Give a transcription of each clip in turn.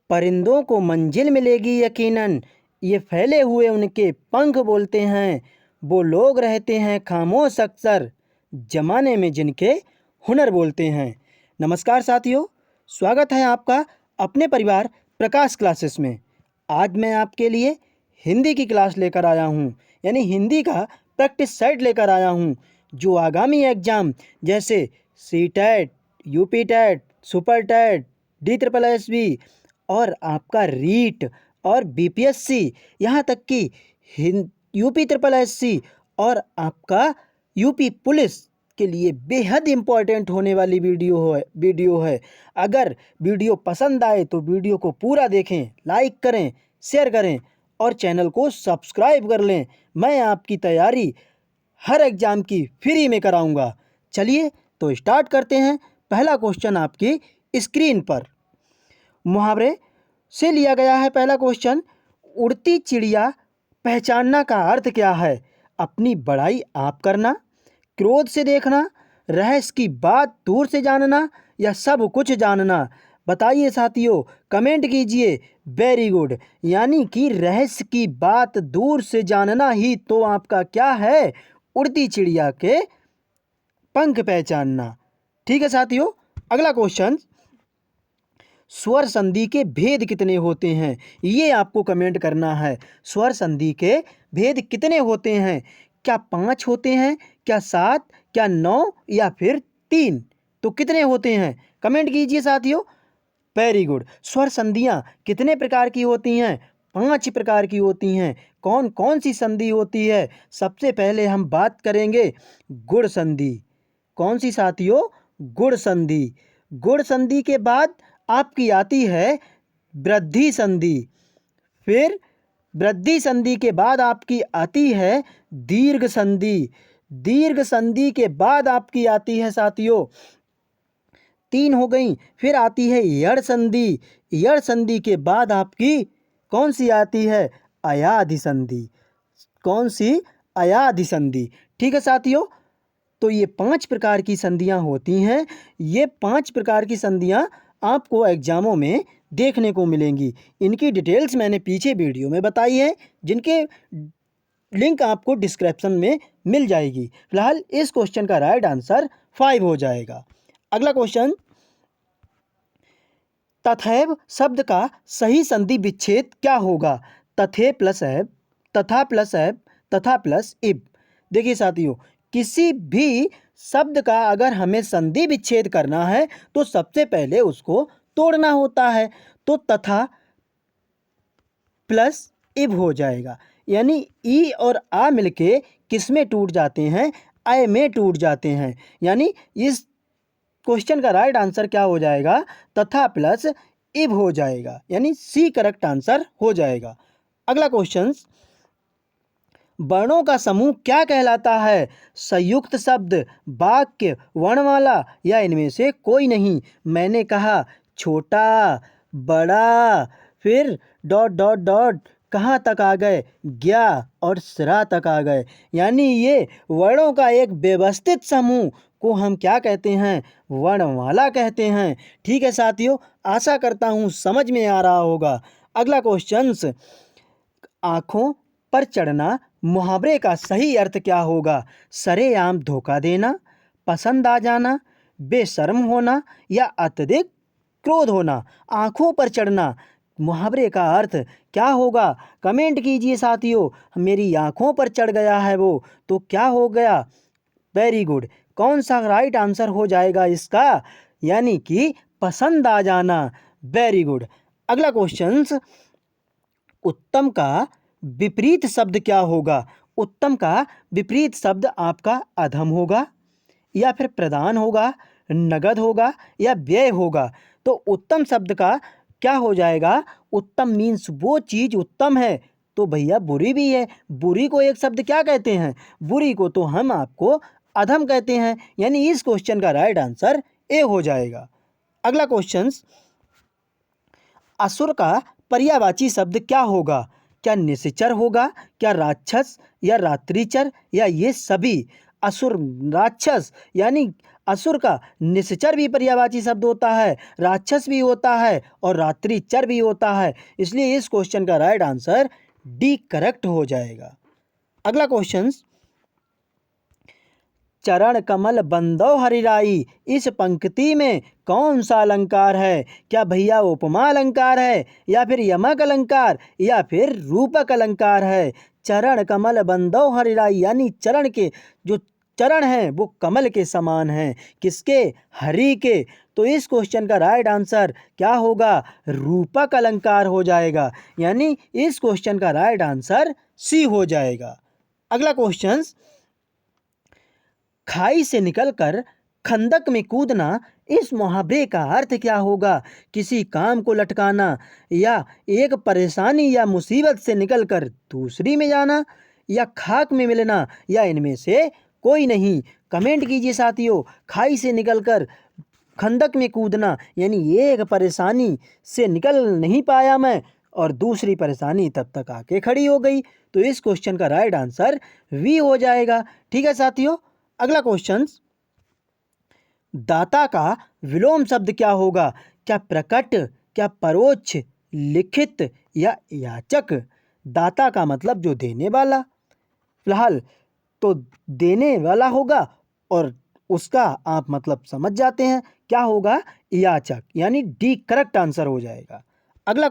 परिंदों को मंजिल मिलेगी यकीनन, ये फैले हुए उनके पंख बोलते हैं। वो लोग रहते हैं खामोश अक्सर, जमाने में जिनके हुनर बोलते हैं। नमस्कार साथियों, स्वागत है आपका अपने परिवार प्रकाश क्लासेस में। आज मैं आपके लिए हिंदी की क्लास लेकर आया हूँ, यानी हिंदी का प्रैक्टिस सेट लेकर आया हूँ, जो आगामी एग्ज़ाम जैसे CTET, UP TET, super TET, DSSB और आपका रीट और बीपीएससी, यहाँ तक कि यूपी SSSC और आपका यूपी पुलिस के लिए बेहद इम्पोर्टेंट होने वाली वीडियो है। अगर वीडियो पसंद आए तो वीडियो को पूरा देखें, लाइक करें, शेयर करें और चैनल को सब्सक्राइब कर लें। मैं आपकी तैयारी हर एग्ज़ाम की फ्री में कराऊंगा। चलिए तो स्टार्ट करते हैं। पहला क्वेश्चन आपकी स्क्रीन पर मुहावरे से लिया गया है। पहला क्वेश्चन, उड़ती चिड़िया पहचानना का अर्थ क्या है? अपनी बड़ाई आप करना, क्रोध से देखना, रहस्य की बात दूर से जानना या सब कुछ जानना? बताइए साथियों, कमेंट कीजिए। वेरी गुड, यानी कि रहस्य की बात दूर से जानना ही तो आपका क्या है? उड़ती चिड़िया के पंख पहचानना। ठीक है साथियों, अगला क्वेश्चन, स्वर संधि के भेद कितने होते हैं? ये आपको कमेंट करना है। स्वर संधि के भेद कितने होते हैं? क्या 5 होते हैं, क्या 7, क्या 9 या फिर 3? तो कितने होते हैं? कमेंट कीजिए साथियों। Very good. स्वर संधियाँ कितने प्रकार की होती हैं? 5 प्रकार की होती हैं। कौन कौन सी संधि होती है? सबसे पहले हम बात करेंगे गुण संधि। कौन सी साथियों? गुण संधि। गुण संधि के बाद आपकी आती है वृद्धि संधि। फिर वृद्धि संधि के बाद आपकी आती है दीर्घ संधि। दीर्घ संधि के बाद आपकी आती है साथियों 3 हो गई। फिर आती है यड़ संधि। यड़ संधि के बाद आपकी कौन सी आती है? अयाधि संधि। कौन सी? अयाधि संधि। ठीक है साथियों, तो ये 5 प्रकार की संधियां होती हैं। ये 5 प्रकार की संधियां आपको एग्जामों में देखने को मिलेंगी। इनकी डिटेल्स मैंने पीछे वीडियो में बताई है, जिनके लिंक आपको डिस्क्रिप्शन में मिल जाएगी। फिलहाल इस क्वेश्चन का राइट आंसर 5 हो जाएगा। अगला क्वेश्चन, तथैव शब्द का सही संधि विच्छेद क्या होगा? तथे प्लस एव, तथा प्लस एव, तथा प्लस इब। देखिए साथियों, किसी भी शब्द का अगर हमें संधि विच्छेद करना है तो सबसे पहले उसको तोड़ना होता है। तो तथा प्लस इब हो जाएगा, यानी ई और आ मिलके किस में टूट जाते हैं? आय में टूट जाते हैं। यानी इस क्वेश्चन का राइट आंसर क्या हो जाएगा? तथा प्लस इब हो जाएगा, यानी सी करेक्ट आंसर हो जाएगा। अगला क्वेश्चन, वर्णों का समूह क्या कहलाता है? संयुक्त शब्द, वाक्य, वर्णमाला या इनमें से कोई नहीं? मैंने कहा छोटा, बड़ा, फिर डॉट डॉट डॉट, कहाँ तक आ गए? ज्ञा और सिरा तक आ गए। यानी ये वर्णों का एक व्यवस्थित समूह को हम क्या कहते हैं? वर्णमाला कहते हैं। ठीक है साथियों, आशा करता हूँ समझ में आ रहा होगा। अगला क्वेश्चन, आँखों पर चढ़ना मुहावरे का सही अर्थ क्या होगा? सरेआम धोखा देना, पसंद आ जाना, बेशर्म होना या अत्यधिक क्रोध होना? आँखों पर चढ़ना मुहावरे का अर्थ क्या होगा? कमेंट कीजिए साथियों। मेरी आँखों पर चढ़ गया है वो, तो क्या हो गया? Very good. कौन सा राइट आंसर हो जाएगा इसका? यानी कि पसंद आ जाना। Very good. अगला क्वेश्चन, उत्तम का विपरीत शब्द क्या होगा? उत्तम का विपरीत शब्द आपका अधम होगा या फिर प्रदान होगा, नगद होगा या व्यय होगा? तो उत्तम शब्द का क्या हो जाएगा? उत्तम मीन्स वो चीज़ उत्तम है, तो भैया बुरी भी है। बुरी को एक शब्द क्या कहते हैं? बुरी को तो हम आपको अधम कहते हैं। यानी इस क्वेश्चन का राइट आंसर ए हो जाएगा। अगला क्वेश्चन, असुर का पर्यायवाची शब्द क्या होगा? क्या निशाचर होगा, क्या राक्षस या रात्रिचर या ये सभी? असुर, राक्षस, यानी असुर का निश्चर भी पर्यायवाची शब्द होता है, राक्षस भी होता है और रात्रिचर भी होता है। इसलिए इस क्वेश्चन का राइट आंसर डी करेक्ट हो जाएगा। अगला क्वेश्चन, चरण कमल बंदो हरिराई, इस पंक्ति में कौन सा अलंकार है? क्या भैया उपमा अलंकार है, या फिर यमक अलंकार, या फिर रूपक अलंकार है? चरण कमल बंदो हरिराई यानी चरण के जो चरण हैं वो कमल के समान हैं। किसके? हरि के। तो इस क्वेश्चन का राइट आंसर क्या होगा? रूपक अलंकार हो जाएगा। यानी इस क्वेश्चन का राइट आंसर सी हो जाएगा। अगला क्वेश्चन, खाई से निकलकर खंदक में कूदना, इस मुहावरे का अर्थ क्या होगा? किसी काम को लटकाना, या एक परेशानी या मुसीबत से निकलकर दूसरी में जाना, या खाक में मिलना, या इनमें से कोई नहीं। कमेंट कीजिए साथियों। खाई से निकलकर खंदक में कूदना यानी एक परेशानी से निकल नहीं पाया मैं और दूसरी परेशानी तब तक आके खड़ी हो गई। तो इस क्वेश्चन का राइट आंसर वी हो जाएगा। ठीक है साथियों। अगला क्वेश्चन, दाता का विलोम शब्द क्या होगा? क्या प्रकट, क्या परोक्ष, लिखित या याचक? दाता का मतलब जो देने वाला, फिलहाल तो देने वाला होगा और उसका आप मतलब समझ जाते हैं क्या होगा? याचक। यानी डी करेक्ट आंसर हो जाएगा। अगला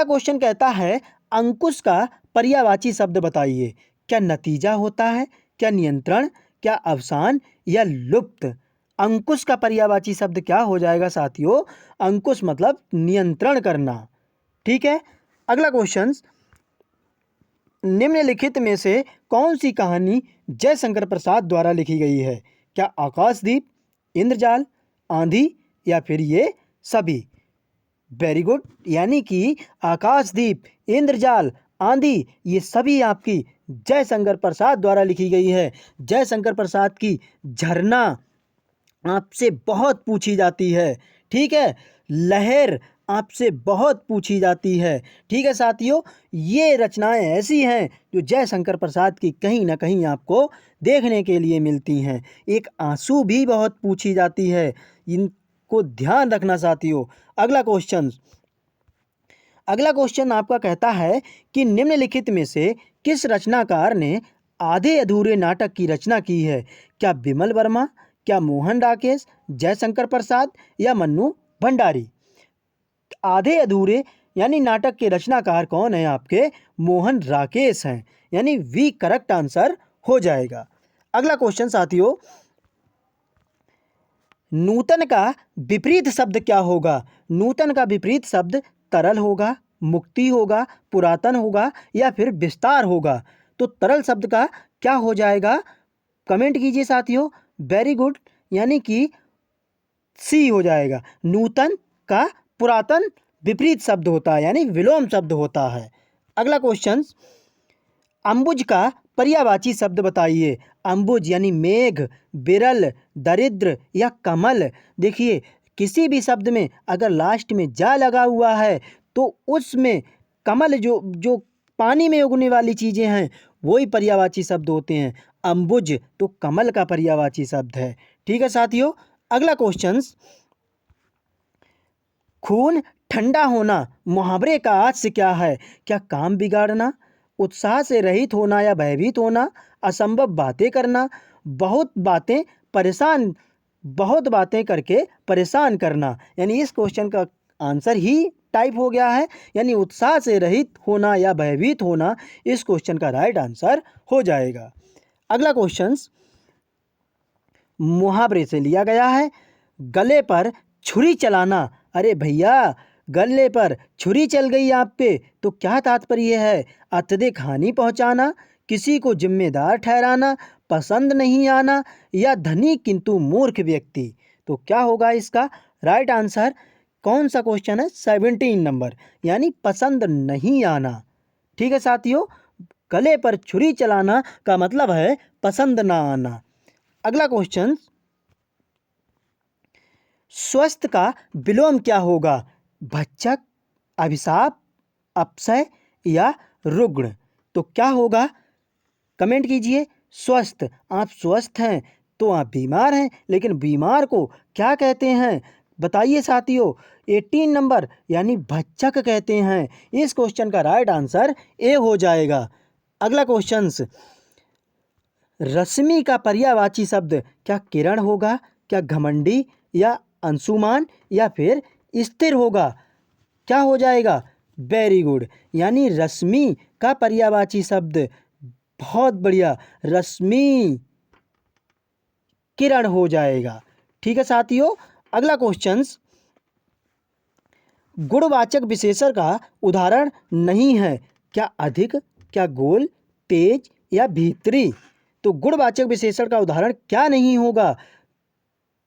क्वेश्चन कहता है अंकुश का पर्यायवाची शब्द बताइए। क्या नतीजा होता है, क्या नियंत्रण, क्या अवसान या लुप्त? अंकुश का पर्यायवाची शब्द क्या हो जाएगा साथियों? अंकुश मतलब नियंत्रण करना। ठीक है। अगला क्वेश्चन, निम्नलिखित में से कौन सी कहानी जयशंकर प्रसाद द्वारा लिखी गई है? क्या आकाशदीप, इंद्रजाल, आंधी या फिर ये सभी? Very good. यानी कि आकाशदीप, इंद्रजाल, आंधी ये सभी आपकी जयशंकर प्रसाद द्वारा लिखी गई है। जयशंकर प्रसाद की झरना आपसे बहुत पूछी जाती है। ठीक है। लहर आपसे बहुत पूछी जाती है। ठीक है साथियों। ये रचनाएं ऐसी हैं जो जयशंकर प्रसाद की कहीं ना कहीं आपको देखने के लिए मिलती हैं। एक आंसू भी बहुत पूछी जाती है। इनको ध्यान रखना साथियों। अगला क्वेश्चन आपका कहता है कि निम्नलिखित में से किस रचनाकार ने आधे अधूरे नाटक की रचना की है? क्या विमल वर्मा, क्या मोहन राकेश, जयशंकर प्रसाद या मन्नू भंडारी? आधे अधूरे यानी नाटक के रचनाकार कौन है आपके? मोहन राकेश हैं। यानी वी करेक्ट आंसर हो जाएगा। अगला क्वेश्चन साथियों, नूतन का विपरीत शब्द क्या होगा? नूतन का विपरीत शब्द तरल होगा, मुक्ति होगा, पुरातन होगा या फिर विस्तार होगा? तो तरल शब्द का क्या हो जाएगा? कमेंट कीजिए साथियों। Very good. यानी कि सी हो जाएगा। नूतन का पुरातन विपरीत शब्द होता है यानी विलोम शब्द होता है। अगला क्वेश्चन, अंबुज का पर्यायवाची शब्द बताइए। अंबुज यानी मेघ, बिरल, दरिद्र या कमल। देखिए किसी भी शब्द में अगर लास्ट में जा लगा हुआ है तो उसमें कमल जो जो पानी में उगने वाली चीज़ें हैं वही पर्यायवाची शब्द होते हैं। अंबुज तो कमल का पर्यायवाची शब्द है। ठीक है साथियों। अगला क्वेश्चन, खून ठंडा होना मुहावरे का अर्थ क्या है? क्या काम बिगाड़ना, उत्साह से रहित होना या भयभीत होना, असंभव बातें करना, बहुत बातें करके परेशान करना? यानी इस क्वेश्चन का आंसर ही टाइप हो गया है। यानी उत्साह से रहित होना या भयभीत होना इस क्वेश्चन का राइट आंसर हो जाएगा। अगला क्वेश्चन मुहावरे से लिया गया है। गले पर छुरी चलाना। अरे भैया गले पर छुरी चल गई आप पे तो क्या तात्पर्य है? अत्यधिक हानि पहुंचाना, किसी को जिम्मेदार ठहराना, पसंद नहीं आना या धनी किंतु मूर्ख व्यक्ति? तो क्या होगा इसका राइट आंसर? कौन सा क्वेश्चन है? 17 नंबर यानी पसंद नहीं आना। ठीक है साथियों। गले पर छुरी चलाना का मतलब है पसंद ना आना। अगला क्वेश्चन, स्वस्थ का विलोम क्या होगा? भक्षक, अभिशाप, अपशय या रुग्ण? तो क्या होगा? कमेंट कीजिए। स्वस्थ, आप स्वस्थ हैं तो आप बीमार हैं, लेकिन बीमार को क्या कहते हैं बताइए साथियों। 18 नंबर यानी भच्चक कहते हैं। इस क्वेश्चन का राइट आंसर ए हो जाएगा। अगला क्वेश्चन, रश्मि का पर्यायवाची शब्द क्या किरण होगा, क्या घमंडी या अंशुमान या फिर स्थिर होगा? क्या हो जाएगा? वेरी गुड, यानी रश्मि का पर्यायवाची शब्द, बहुत बढ़िया, रश्मि किरण हो जाएगा। ठीक है साथियों, अगला क्वेश्चन, गुणवाचक विशेषण का उदाहरण नहीं है, क्या अधिक, क्या गोल, तेज या भीतरी? तो गुणवाचक विशेषण का उदाहरण क्या नहीं होगा?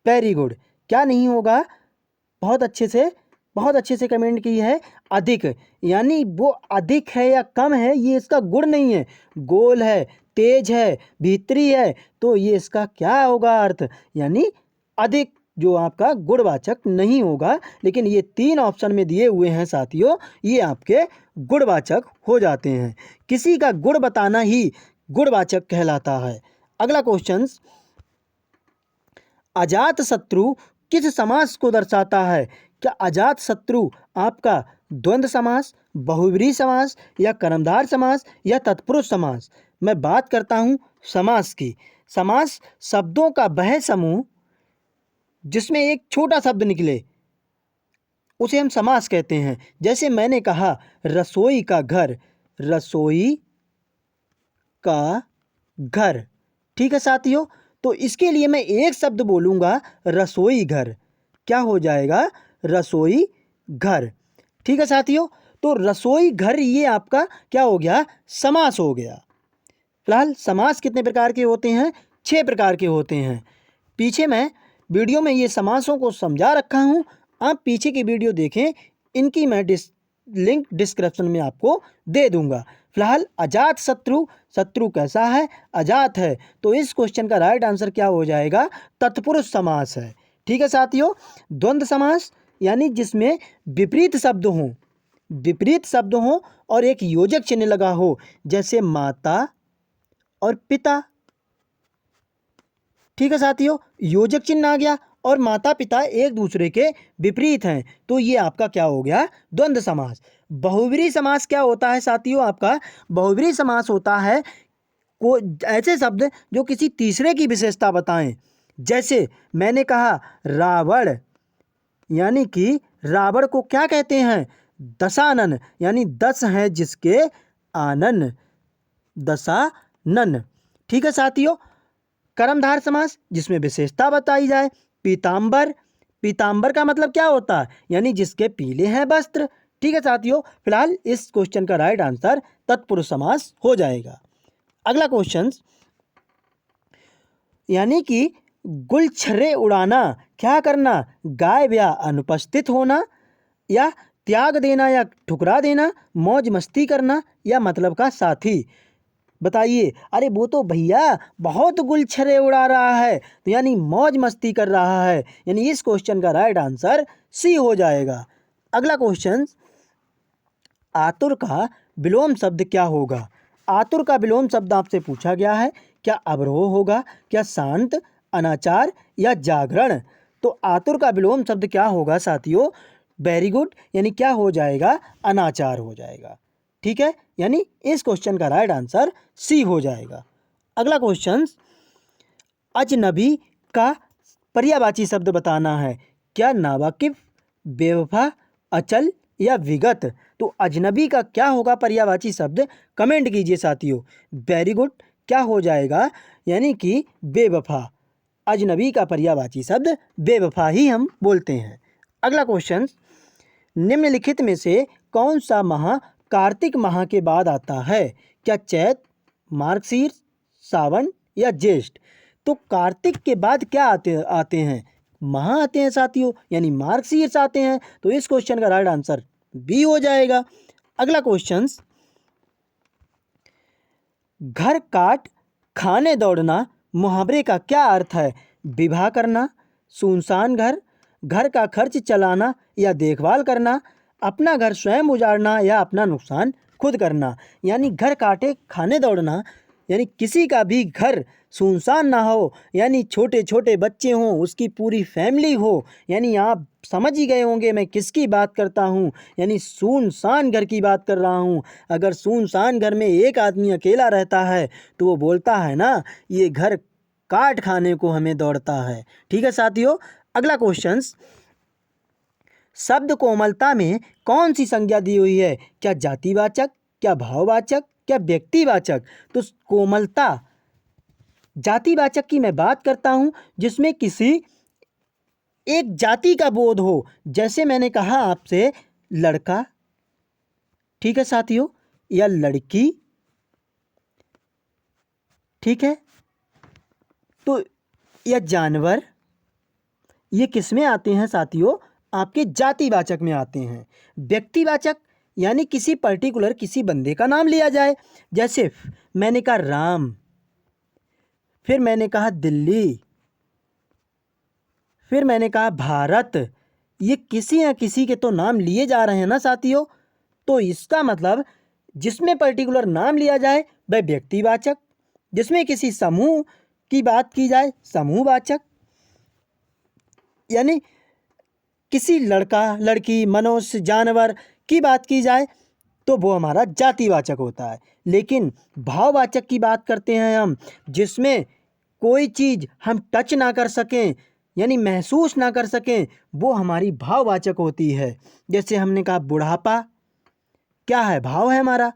वेरी गुड, क्या नहीं होगा? बहुत अच्छे से कमेंट की है, अधिक, यानी वो अधिक है या कम है ये इसका गुण नहीं है। गोल है, तेज है, भीतरी है, तो ये इसका क्या होगा अर्थ, यानी अधिक, जो आपका गुणवाचक नहीं होगा। लेकिन ये 3 ऑप्शन में दिए हुए हैं साथियों, ये आपके गुणवाचक हो जाते हैं। किसी का गुण बताना ही गुणवाचक कहलाता है। अगला क्वेश्चन, अजात शत्रु किस समास को दर्शाता है? क्या अजात शत्रु आपका द्वंद्व समास, बहुव्रीहि समास या कर्मधार समास या तत्पुरुष समास? मैं बात करता हूँ समास की। समास शब्दों का वह समूह जिसमें एक छोटा शब्द निकले उसे हम समास कहते हैं। जैसे मैंने कहा रसोई का घर, रसोई का घर। ठीक है साथियों, तो इसके लिए मैं एक शब्द बोलूँगा, रसोई घर। क्या हो जाएगा? रसोई घर। ठीक है साथियों, तो रसोई घर ये आपका क्या हो गया? समास हो गया। फिलहाल समास कितने प्रकार के होते हैं? 6 प्रकार के होते हैं। पीछे मैं वीडियो में ये समासों को समझा रखा हूँ, आप पीछे की वीडियो देखें, इनकी मैं लिंक डिस्क्रिप्शन में आपको दे दूंगा। फिलहाल अजात शत्रु, शत्रु कैसा है? अजात है, तो इस क्वेश्चन का राइट आंसर क्या हो जाएगा? तत्पुरुष समास है। ठीक है साथियों, द्वंद्व समास यानी जिसमें विपरीत शब्द हों, विपरीत शब्द हों और एक योजक चिन्ह लगा हो, जैसे माता और पिता। ठीक है साथियों, योजक चिन्ह आ गया और माता पिता एक दूसरे के विपरीत हैं, तो ये आपका क्या हो गया? द्वंद्व समास। बहुव्रीहि समास क्या होता है साथियों? आपका बहुव्रीहि समास होता है को ऐसे शब्द जो किसी तीसरे की विशेषता बताएं। जैसे मैंने कहा रावण, यानी कि रावण को क्या कहते हैं? दशानन, यानी 10 हैं जिसके आनन, दशानन। ठीक है साथियों, कर्मधार समास जिसमें विशेषता बताई जाए। पीताम्बर, पीताम्बर का मतलब क्या होता है? यानी जिसके पीले हैं वस्त्र। ठीक है साथियों, फिलहाल इस क्वेश्चन का राइट आंसर तत्पुरुष समास हो जाएगा। अगला क्वेश्चन, यानी कि गुलछर्रे उड़ाना क्या करना? गायब या अनुपस्थित होना, या त्याग देना या ठुकरा देना, मौज मस्ती करना या मतलब का साथी? बताइए। अरे वो तो भैया बहुत गुलछर्रे उड़ा रहा है, तो यानी मौज मस्ती कर रहा है, यानी इस क्वेश्चन का राइट आंसर सी हो जाएगा। अगला क्वेश्चन, आतुर का विलोम शब्द क्या होगा? आतुर का विलोम शब्द आपसे पूछा गया है, क्या अवरोह होगा, क्या शांत, अनाचार या जागरण? तो आतुर का विलोम शब्द क्या होगा साथियों? वेरी गुड, यानी क्या हो जाएगा? अनाचार हो जाएगा। ठीक है, यानी इस क्वेश्चन का राइट आंसर सी हो जाएगा। अगला क्वेश्चन, अजनबी का पर्यायवाची शब्द बताना है, क्या नावाकिफ, बेवफा, अचल या विगत? तो अजनबी का क्या होगा पर्यायवाची शब्द? कमेंट कीजिए साथियों। वेरी गुड, क्या हो जाएगा? यानी कि बेवफा। अजनबी का पर्यायवाची शब्द बेवफा ही हम बोलते हैं। अगला क्वेश्चन, निम्नलिखित में से कौन सा माह कार्तिक माह के बाद आता है? क्या चैत, मार्गशीर्ष, सावन या ज्येष्ठ? तो कार्तिक के बाद क्या आते हैं? माह आते हैं साथियों, यानी मार्गशीर्ष आते हैं, तो इस क्वेश्चन का राइट आंसर बी हो जाएगा। अगला क्वेश्चन, घर काट खाने दौड़ना मुहावरे का क्या अर्थ है? विवाह करना, सुनसान घर, घर का खर्च चलाना या देखभाल करना, अपना घर स्वयं उजाड़ना या अपना नुकसान खुद करना? यानी घर काटे खाने दौड़ना यानी किसी का भी घर सुनसान ना हो, यानी छोटे छोटे बच्चे हों, उसकी पूरी फैमिली हो, यानी आप समझ ही गए होंगे मैं किसकी बात करता हूँ, यानी सुनसान घर की बात कर रहा हूँ। अगर सुनसान घर में एक आदमी अकेला रहता है तो वो बोलता है ना, ये घर काट खाने को हमें दौड़ता है। ठीक है साथियों, अगला क्वेश्चन, शब्द कोमलता में कौन सी संज्ञा दी हुई है? क्या जातिवाचक, क्या भाववाचक, क्या व्यक्तिवाचक? तो कोमलता जातिवाचक की मैं बात करता हूँ, जिसमें किसी एक जाति का बोध हो। जैसे मैंने कहा आपसे लड़का, ठीक है साथियों, या लड़की, ठीक है, तो या जानवर, ये किस में आते हैं साथियों? आपके जातिवाचक में आते हैं। व्यक्तिवाचक यानी किसी पर्टिकुलर किसी बंदे का नाम लिया जाए, जैसे मैंने कहा राम, फिर मैंने कहा दिल्ली, फिर मैंने कहा भारत। ये किसी न किसी के तो नाम लिए जा रहे हैं ना साथियों। तो इसका मतलब जिसमें पर्टिकुलर नाम लिया जाए वह व्यक्तिवाचक, जिसमें किसी समूह की बात की जाए समूहवाचक, यानी किसी लड़का लड़की मनुष्य जानवर की बात की जाए तो वो हमारा जातिवाचक होता है। लेकिन भाववाचक की बात करते हैं हम, जिसमें कोई चीज़ हम टच ना कर सकें, यानी महसूस ना कर सकें, वो हमारी भाववाचक होती है। जैसे हमने कहा बुढ़ापा, क्या है? भाव है हमारा।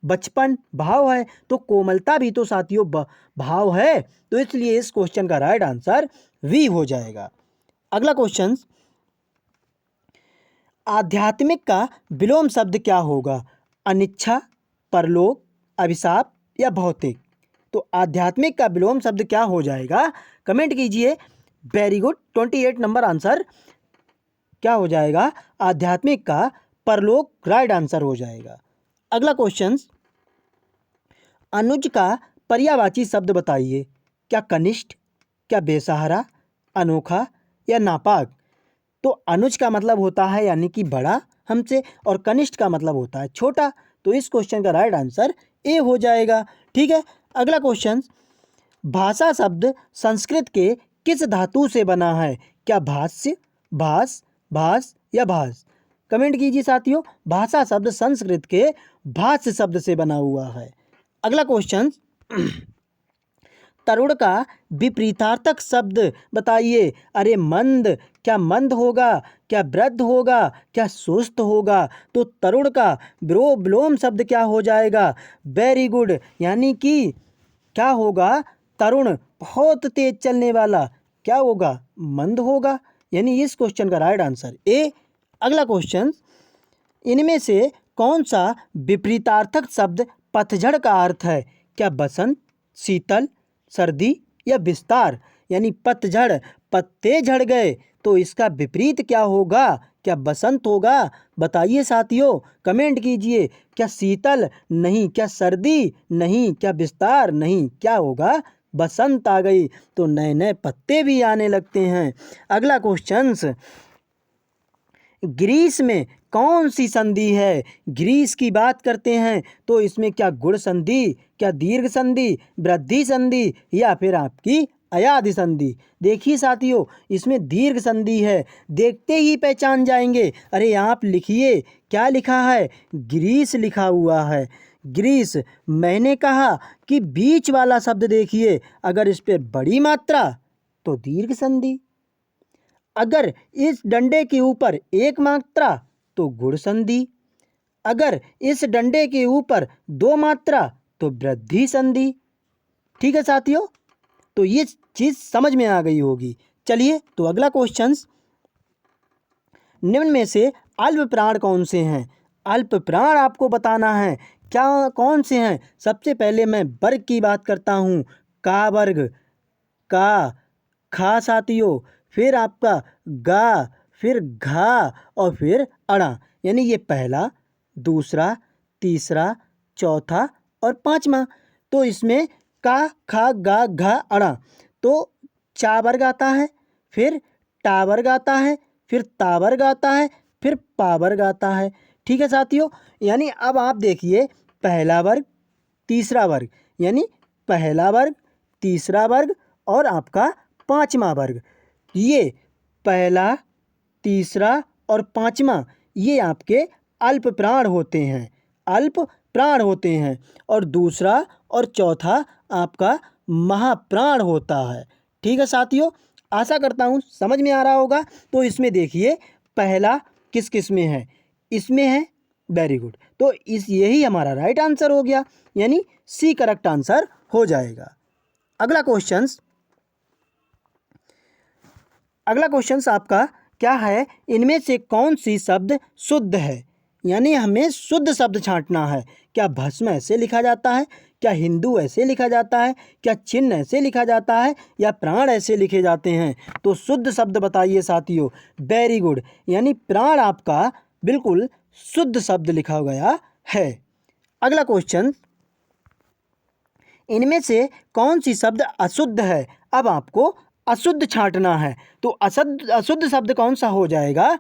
बचपन भाव है, तो कोमलता भी तो साथियों भाव है। तो इसलिए इस क्वेश्चन का राइट आंसर वी हो जाएगा। अगला क्वेश्चन, आध्यात्मिक का विलोम शब्द क्या होगा? अनिच्छा, परलोक, अभिशाप या भौतिक? तो आध्यात्मिक का विलोम शब्द क्या हो जाएगा? कमेंट कीजिए। वेरी गुड, 28 नंबर आंसर क्या हो जाएगा? आध्यात्मिक का परलोक राइट आंसर हो जाएगा। अगला क्वेश्चन, अनुज का पर्यायवाची शब्द बताइए। क्या कनिष्ठ, क्या बेसहारा, अनोखा या नापाक? तो अनुज का मतलब होता है यानी कि बड़ा हमसे, और कनिष्ठ का मतलब होता है छोटा। तो इस क्वेश्चन का राइट आंसर ए हो जाएगा। ठीक है, अगला क्वेश्चन, भाषा शब्द संस्कृत के किस धातु से बना है? क्या भाष्य, भास, भास या भास? कमेंट कीजिए साथियों। भाषा शब्द संस्कृत के भाष्य शब्द से बना हुआ है। अगला क्वेश्चन, तरुण का विपरीतार्थक शब्द बताइए। अरे मंद, क्या मंद होगा, क्या वृद्ध होगा, क्या सुस्त होगा? तो तरुण का विलोम शब्द क्या हो जाएगा? वेरी गुड, यानी कि क्या होगा? तरुण बहुत तेज चलने वाला क्या होगा? मंद होगा। यानी इस क्वेश्चन का राइट आंसर ए। अगला क्वेश्चन, इनमें से कौन सा विपरीतार्थक शब्द पतझड़ का अर्थ है? क्या बसंत, शीतल, सर्दी या विस्तार? यानी पतझड़, पत्ते झड़ गए, तो इसका विपरीत क्या होगा? क्या बसंत होगा? बताइए साथियों, कमेंट कीजिए। क्या शीतल? नहीं। क्या सर्दी? नहीं। क्या विस्तार? नहीं। क्या होगा? बसंत आ गई, तो नए नए पत्ते भी आने लगते हैं। अगला क्वेश्चन, ग्रीस में कौन सी संधि है? ग्रीस की बात करते हैं तो इसमें क्या गुण संधि, क्या दीर्घ संधि, वृद्धि संधि या फिर आपकी अयाधि संधि? देखिए साथियों, इसमें दीर्घ संधि है। देखते ही पहचान जाएंगे। अरे आप लिखिए, क्या लिखा है? ग्रीस लिखा हुआ है। ग्रीस, मैंने कहा कि बीच वाला शब्द देखिए, अगर इस पर बड़ी मात्रा तो दीर्घ संधि, अगर इस डंडे के ऊपर एक मात्रा तो गुण संधि, अगर इस डंडे के ऊपर दो मात्रा तो वृद्धि संधि। ठीक है साथियों, तो ये चीज़ समझ में आ गई होगी। चलिए, तो अगला क्वेश्चन, निम्न में से अल्प प्राण कौन से हैं? अल्प प्राण आपको बताना है। क्या कौन से हैं? सबसे पहले मैं वर्ग की बात करता हूँ। का वर्ग, का, खा साथियों, फिर आपका गा, फिर घा और फिर अड़ा। यानी ये पहला, दूसरा, तीसरा, चौथा और पांचवा। तो इसमें का, खा, गा, घा, अड़ा, तो चा वर्ग आता है, फिर टा वर्ग आता है, फिर ता वर्ग आता है, फिर पा वर्ग आता है। ठीक है साथियों, यानी अब आप देखिए, पहला वर्ग, तीसरा वर्ग, यानी पहला वर्ग, तीसरा वर्ग और आपका पांचवा वर्ग। ये पहला, तीसरा और पांचवा ये आपके अल्प प्राण होते हैं, अल्प प्राण होते हैं। और दूसरा और चौथा आपका महाप्राण होता है। ठीक है साथियों, आशा करता हूँ समझ में आ रहा होगा। तो इसमें देखिए पहला किस किस में है, इसमें है। वेरी गुड, तो इस यही हमारा राइट आंसर हो गया, यानी सी करेक्ट आंसर हो जाएगा। अगला क्वेश्चंस आपका क्या है, इनमें से कौन सी शब्द शुद्ध है, यानी हमें शुद्ध शब्द छांटना है। क्या भस्म ऐसे लिखा जाता है, क्या हिंदू ऐसे लिखा जाता है, क्या चिन्ह ऐसे लिखा जाता है, या प्राण ऐसे लिखे जाते हैं। तो शुद्ध शब्द बताइए साथियों। वेरी गुड, यानी प्राण आपका बिल्कुल शुद्ध शब्द लिखा गया है। अगला क्वेश्चन, इनमें से कौन सी शब्द अशुद्ध है। अब आपको अशुद्ध छांटना है, तो अशुद्ध शब्द कौन सा हो जाएगा,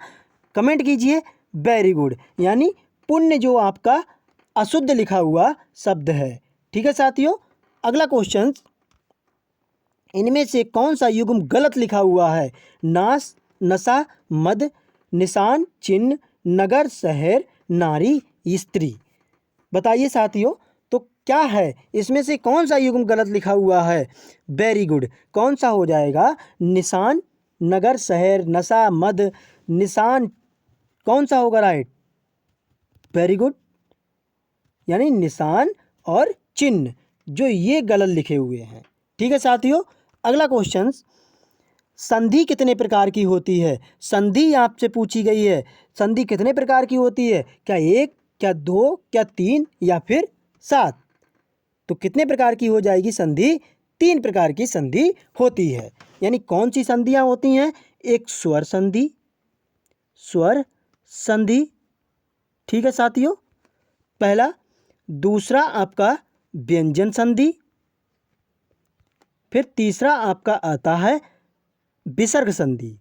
कमेंट कीजिए। वेरी गुड, यानी पुण्य जो आपका अशुद्ध लिखा हुआ शब्द है। ठीक है साथियों, अगला क्वेश्चन, इनमें से कौन सा युग्म गलत लिखा हुआ है। नास, नशा, मद, निशान, चिन्ह, नगर, शहर, नारी, स्त्री। बताइए साथियों, तो क्या है इसमें से कौन सा युग्म गलत लिखा हुआ है। वेरी गुड, कौन सा हो जाएगा, निशान, नगर, शहर, नशा, मद, निशान, कौन सा होगा राइट। वेरी गुड, यानी निशान और चिन्ह जो ये गलत लिखे हुए हैं। ठीक है साथियों, अगला क्वेश्चन, संधि कितने प्रकार की होती है। संधि आपसे पूछी गई है, संधि कितने प्रकार की होती है, क्या एक, क्या दो, क्या तीन, या फिर सात। तो कितने प्रकार की हो जाएगी संधि, 3 प्रकार की संधि होती है। यानी कौन सी संधियां होती हैं, एक स्वर संधि, स्वर संधि, ठीक है साथियों, पहला। दूसरा आपका व्यंजन संधि, फिर तीसरा आपका आता है विसर्ग संधि।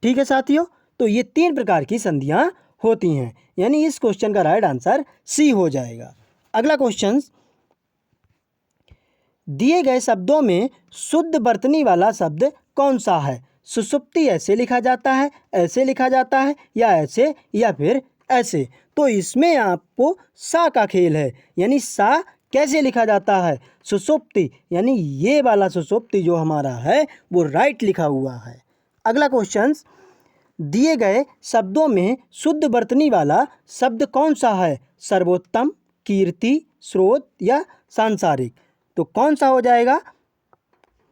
ठीक है साथियों, तो ये 3 प्रकार की संधियां होती हैं, यानी इस क्वेश्चन का राइट आंसर सी हो जाएगा। अगला क्वेश्चन, दिए गए शब्दों में शुद्ध वर्तनी वाला शब्द कौन सा है। सुषुप्ति ऐसे लिखा जाता है, ऐसे लिखा जाता है, या ऐसे, या फिर ऐसे। तो इसमें आपको सा का खेल है, यानी सा कैसे लिखा जाता है, सुषुप्ति, यानी ये वाला सुषुप्ति जो हमारा है वो राइट लिखा हुआ है। अगला क्वेश्चन, दिए गए शब्दों में शुद्ध वर्तनी वाला शब्द कौन सा है। सर्वोत्तम, कीर्ति, स्रोत, या सांसारिक। तो कौन सा हो जाएगा,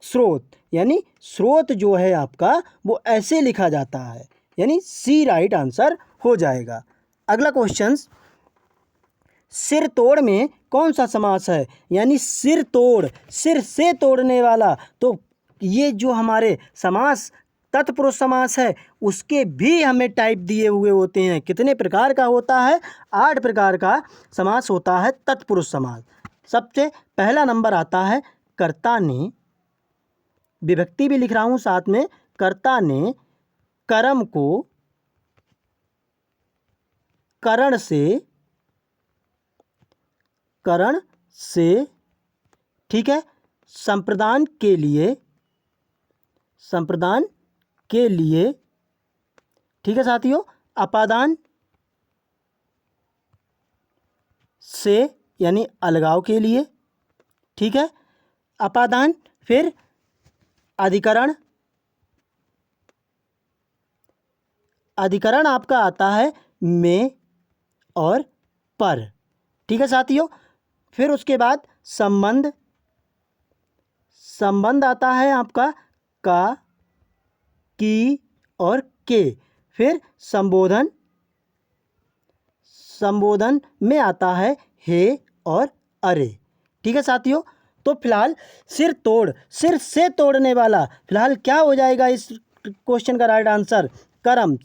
स्रोत, यानी स्रोत जो है आपका वो ऐसे लिखा जाता है, यानी सी राइट आंसर हो जाएगा। अगला क्वेश्चन, सिर तोड़ में कौन सा समास है, यानी सिर तोड़, सिर से तोड़ने वाला। तो ये जो हमारे समास तत्पुरुष समास है उसके भी हमें टाइप दिए हुए होते हैं। कितने प्रकार का होता है, 8 प्रकार का समास होता है तत्पुरुष समास। सबसे पहला नंबर आता है कर्ता ने, विभक्ति भी लिख रहा हूँ साथ में, कर्ता ने कर्म को करण से, ठीक है, संप्रदान के लिए, ठीक है साथियों, अपादान से यानी अलगाव के लिए, ठीक है, अपादान, फिर अधिकरण, अधिकरण आपका आता है में और पर, ठीक है साथियों। फिर उसके बाद संबंध, संबंध आता है आपका का, की और के। फिर संबोधन, संबोधन में आता है हे और अरे, ठीक है साथियों। तो फिलहाल सिर तोड़, सिर से तोड़ने वाला, फिलहाल क्या हो जाएगा इस क्वेश्चन का राइट आंसर, कर्म,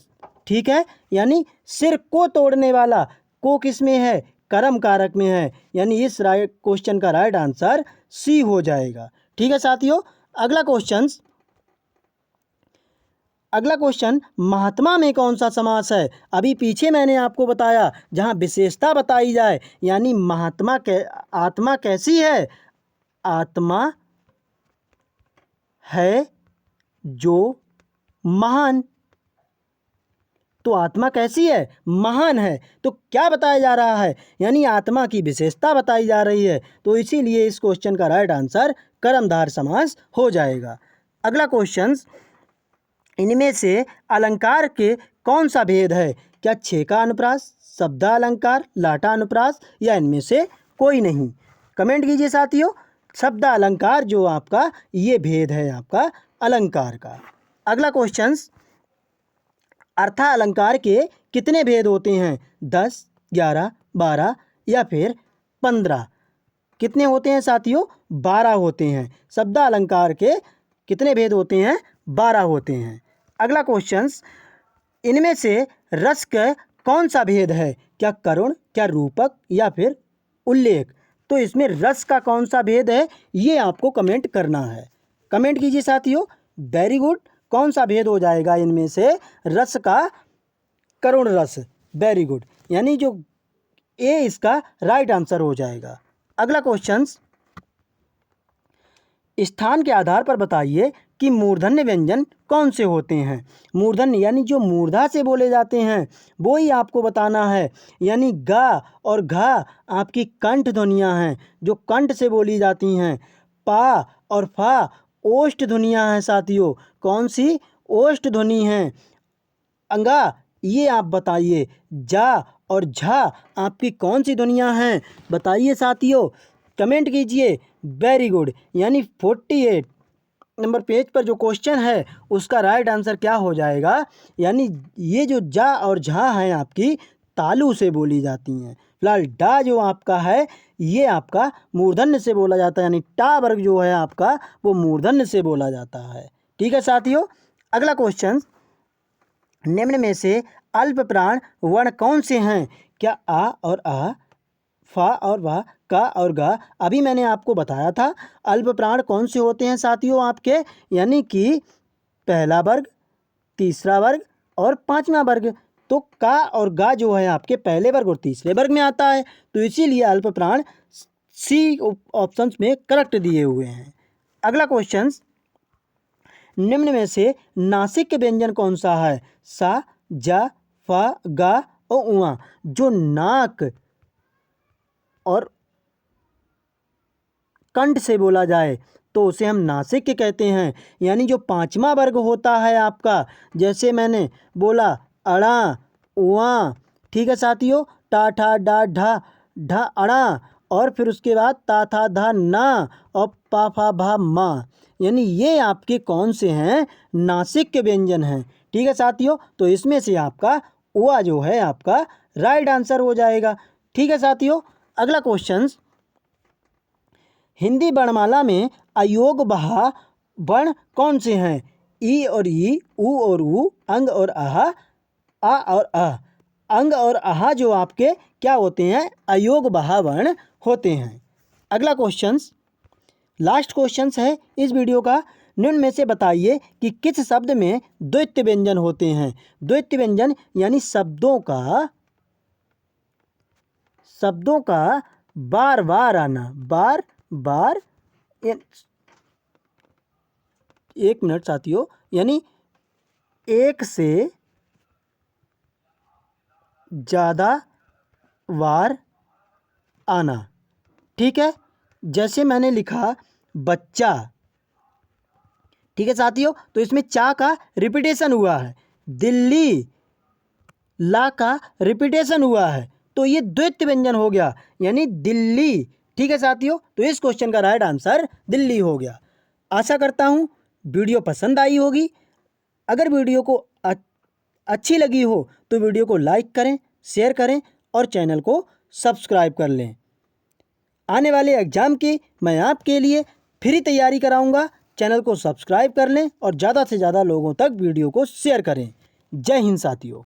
ठीक है, यानी सिर को तोड़ने वाला, को किस में है, कर्म कारक में है, यानी इस राइट क्वेश्चन का राइट आंसर सी हो जाएगा। ठीक है साथियों, अगला क्वेश्चन, अगला क्वेश्चन, महात्मा में कौन सा समास है। अभी पीछे मैंने आपको बताया जहाँ विशेषता बताई जाए, यानी महात्मा के, आत्मा कैसी है, आत्मा है जो महान। तो आत्मा कैसी है? महान है। तो क्या बताया जा रहा है? यानी आत्मा की विशेषता बताई जा रही है। तो इसीलिए इस क्वेश्चन का राइट आंसर कर्मधार समास हो जाएगा। अगला क्वेश्चन, इनमें से अलंकार के कौन सा भेद है? क्या छे का अनुप्रास, शब्दालंकार, लाटा अनुप्रास, या इनमें से कोई नहीं? कमेंट कीजिए साथियों। शब्दालंकार जो आपका ये भेद है आपका अलंकार का। अगला क्वेश्चन, अर्थालंकार के कितने भेद होते हैं? 10, 11, 12 या फिर 15? कितने होते हैं साथियों? 12 होते हैं। शब्दालंकार के कितने भेद होते हैं? 12 होते हैं। अगला क्वेश्चन, इनमें से रस का कौन सा भेद है? क्या करुण, क्या रूपक या फिर उल्लेख? तो इसमें रस का कौन सा भेद है ये आपको कमेंट करना है। कमेंट कीजिए साथियों। Very good. कौन सा भेद हो जाएगा इनमें से? रस का करुण रस। वेरी गुड, यानी जो ए इसका राइट आंसर हो जाएगा। अगला क्वेश्चन, स्थान के आधार पर बताइए कि मूर्धन्य व्यंजन कौन से होते हैं? मूर्धन्य यानी जो मूर्धा से बोले जाते हैं वो ही आपको बताना है। यानी गा और घा आपकी कंठ ध्वनियाँ हैं जो कंठ से बोली जाती हैं। पा और फा ओष्ठ ध्वनियाँ हैं साथियों। कौन सी? ओष्ठ ध्वनि हैं। अंगा ये आप बताइए। जा और झा आपकी कौन सी ध्वनियाँ हैं? बताइए साथियों, कमेंट कीजिए। वेरी गुड, यानी 48 नंबर पेज पर जो क्वेश्चन है उसका राइट आंसर क्या हो जाएगा? यानी ये जो जा और झा हैं आपकी तालु से बोली जाती हैं। फिलहाल डा जो आपका है ये आपका मूर्धन्य से बोला जाता है, यानी टा वर्ग जो है आपका वो मूर्धन्य से बोला जाता है। ठीक है साथियों। अगला क्वेश्चन, निम्न में से अल्प प्राण वर्ण कौन से हैं? क्या आ और आ, फा और वा, का और गा? अभी मैंने आपको बताया था अल्प प्राण कौन से होते हैं साथियों आपके, यानी कि पहला वर्ग, तीसरा वर्ग और पांचवा वर्ग। तो का और गा जो है आपके पहले वर्ग और तीसरे वर्ग में आता है। तो इसीलिए अल्प प्राण सी ऑप्शंस में करेक्ट दिए हुए हैं। अगला क्वेश्चन, निम्न में से नासिक व्यंजन कौन सा है? सा, जा, फा, गा और उआ। जो नाक और कंठ से बोला जाए तो उसे हम नासिक कहते हैं। यानी जो पांचवा वर्ग होता है आपका, जैसे मैंने बोला अड़ा, उआ, ठीक है साथियों, टा ठा डा ढा, ढा अड़ा, और फिर उसके बाद ता था धा ना और पा फा भा मा। यानी ये आपके कौन से हैं? नासिक के व्यंजन हैं। ठीक है साथियों। तो इसमें से आपका उआ जो है आपका राइट आंसर हो जाएगा। ठीक है साथियों। अगला क्वेश्चन, हिंदी वर्णमाला में अयोगवाह वर्ण कौन से हैं? ई और ई, उ और उ, अंग और आहा, आ और आ। अंग और आहा जो आपके क्या होते हैं? अयोगवाह वर्ण होते हैं। अगला क्वेश्चन, लास्ट क्वेश्चन है इस वीडियो का। निम्न में से बताइए कि किस शब्द में द्वैत व्यंजन होते हैं? द्वैत व्यंजन यानी शब्दों का बार बार आना। बार बार, एक मिनट साथियों, यानी एक से ज़्यादा बार आना। ठीक है। जैसे मैंने लिखा बच्चा, ठीक है साथियों, तो इसमें चा का रिपीटेशन हुआ है। दिल्ली, ला का रिपीटेशन हुआ है। तो ये द्वैत व्यंजन हो गया, यानी दिल्ली। ठीक है साथियों। तो इस क्वेश्चन का राइट आंसर दिल्ली हो गया। आशा करता हूँ वीडियो पसंद आई होगी। अगर वीडियो को अच्छी लगी हो तो वीडियो को लाइक करें, शेयर करें और चैनल को सब्सक्राइब कर लें। आने वाले एग्ज़ाम की मैं आपके लिए फ्री तैयारी कराऊंगा। चैनल को सब्सक्राइब कर लें और ज़्यादा से ज़्यादा लोगों तक वीडियो को शेयर करें। जय हिंद साथियों।